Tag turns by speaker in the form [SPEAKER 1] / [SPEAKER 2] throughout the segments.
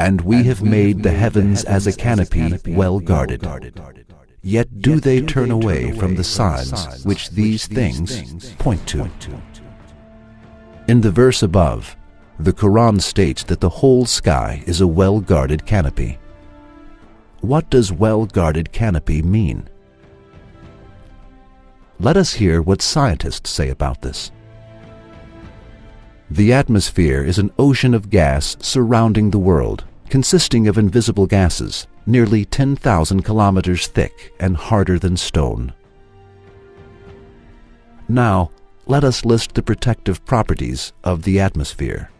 [SPEAKER 1] And we have made the heavens as a canopy well guarded. Yet do they turn away from the signs which these things point to. In the verse above, the Quran states that the whole sky is a well-guarded canopy. What does well-guarded canopy mean? Let us hear what scientists say about this. The atmosphere is an ocean of gas surrounding the world, consisting of invisible gases, nearly 10,000 kilometers thick and harder than stone. Now, let us list the protective properties of the atmosphere.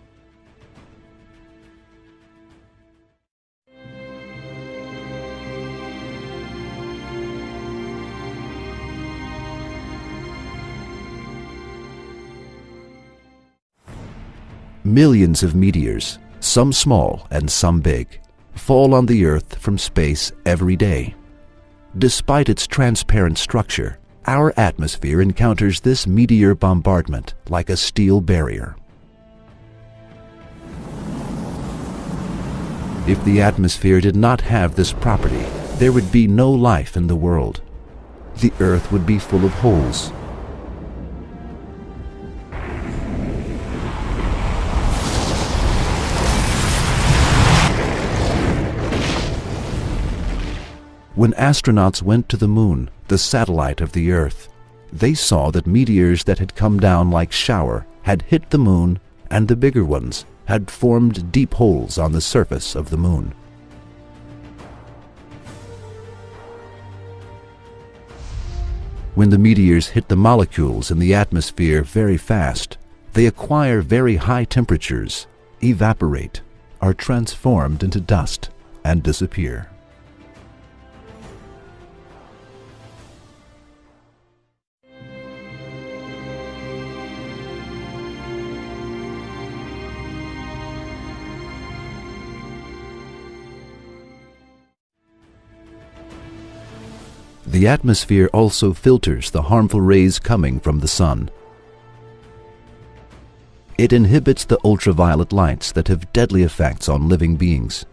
[SPEAKER 1] Millions of meteors, some small and some big, fall on the Earth from space every day. Despite its transparent structure, our atmosphere encounters this meteor bombardment like a steel barrier. If the atmosphere did not have this property, there would be no life in the world. The Earth would be full of holes. When astronauts went to the Moon, the satellite of the Earth, they saw that meteors that had come down like shower had hit the Moon, and the bigger ones had formed deep holes on the surface of the Moon. When the meteors hit the molecules in the atmosphere very fast, they acquire very high temperatures, evaporate, are transformed into dust, and disappear. The atmosphere also filters the harmful rays coming from the sun. It inhibits the ultraviolet lights that have deadly effects on living beings.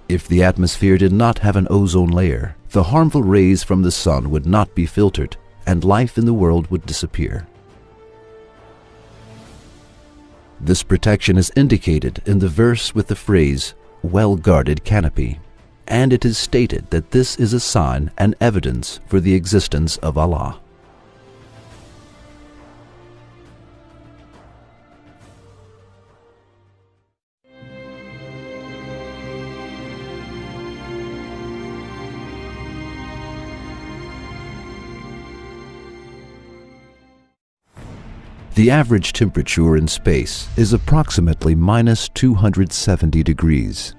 [SPEAKER 1] If the atmosphere did not have an ozone layer, the harmful rays from the sun would not be filtered, and life in the world would disappear. This protection is indicated in the verse with the phrase, "well-guarded canopy," and it is stated that this is a sign and evidence for the existence of Allah. The average temperature in space is approximately minus 270 degrees.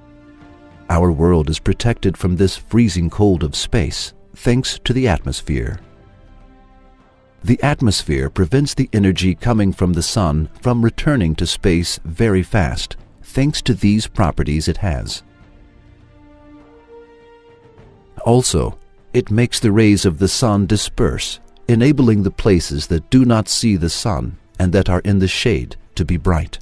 [SPEAKER 1] Our world is protected from this freezing cold of space thanks to the atmosphere. The atmosphere prevents the energy coming from the sun from returning to space very fast thanks to these properties it has. Also, it makes the rays of the sun disperse, enabling the places that do not see the sun and that are in the shade to be bright.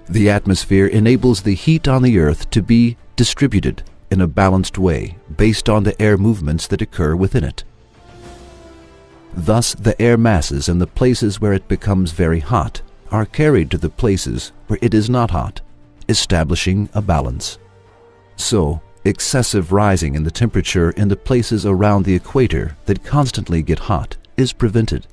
[SPEAKER 1] The atmosphere enables the heat on the Earth to be distributed in a balanced way based on the air movements that occur within it. Thus, the air masses in the places where it becomes very hot are carried to the places where it is not hot, establishing a balance. So, excessive rising in the temperature in the places around the equator that constantly get hot is prevented.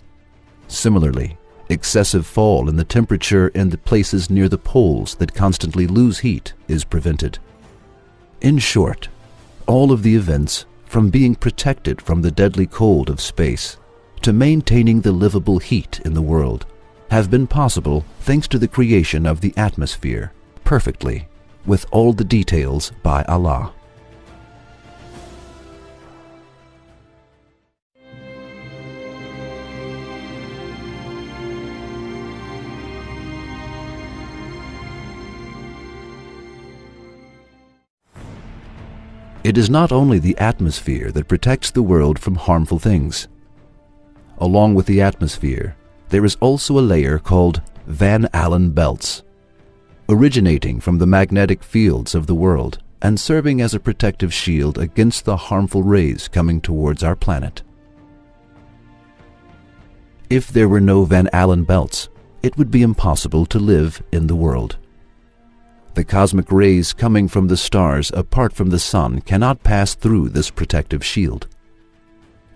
[SPEAKER 1] Similarly, excessive fall in the temperature in the places near the poles that constantly lose heat is prevented. In short, all of the events, from being protected from the deadly cold of space to maintaining the livable heat in the world, have been possible thanks to the creation of the atmosphere perfectly, with all the details by Allah. It is not only the atmosphere that protects the world from harmful things. Along with the atmosphere, there is also a layer called Van Allen belts. originating from the magnetic fields of the world and serving as a protective shield against the harmful rays coming towards our planet. If there were no Van Allen belts, it would be impossible to live in the world. The cosmic rays coming from the stars apart from the sun cannot pass through this protective shield.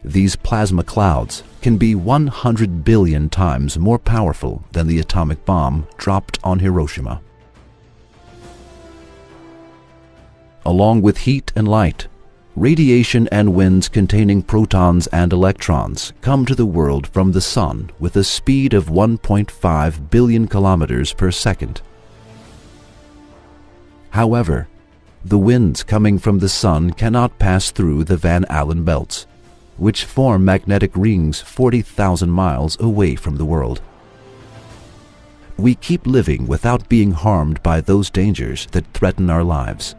[SPEAKER 1] These plasma clouds can be 100 billion times more powerful than the atomic bomb dropped on Hiroshima. Along with heat and light, radiation and winds containing protons and electrons come to the world from the sun with a speed of 1.5 billion kilometers per second. However, the winds coming from the sun cannot pass through the Van Allen belts, which form magnetic rings 40,000 miles away from the world. We keep living without being harmed by those dangers that threaten our lives.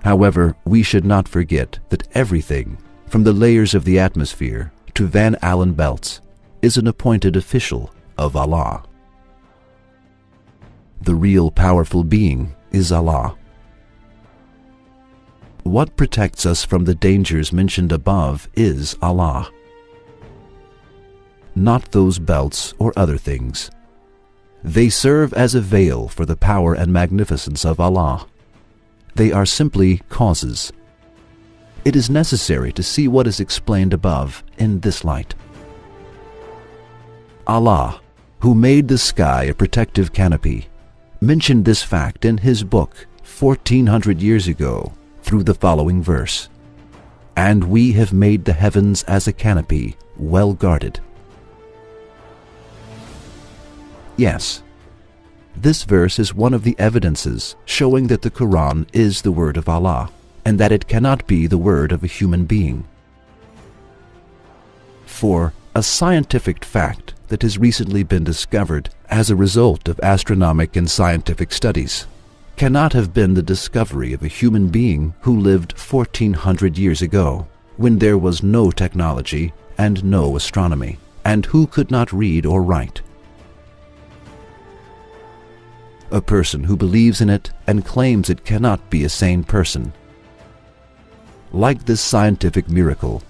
[SPEAKER 1] However, we should not forget that everything, from the layers of the atmosphere to Van Allen belts, is an appointed official of Allah. The real powerful being is Allah. What protects us from the dangers mentioned above is Allah, not those belts or other things. They serve as a veil for the power and magnificence of Allah. They are simply causes. It is necessary to see what is explained above in this light. Allah, who made the sky a protective canopy, mentioned this fact in His book 1400 years ago through the following verse: "And we have made the heavens as a canopy, well guarded." Yes, this verse is one of the evidences showing that the Quran is the word of Allah and that it cannot be the word of a human being. For a scientific fact that has recently been discovered as a result of astronomical and scientific studies cannot have been the discovery of a human being who lived 1400 years ago, when there was no technology and no astronomy, and who could not read or write. A person who believes in it and claims it cannot be a sane person. Like this scientific miracle,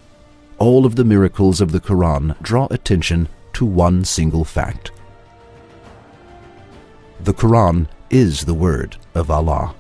[SPEAKER 1] all of the miracles of the Quran draw attention to one single fact. The Quran is the word of Allah.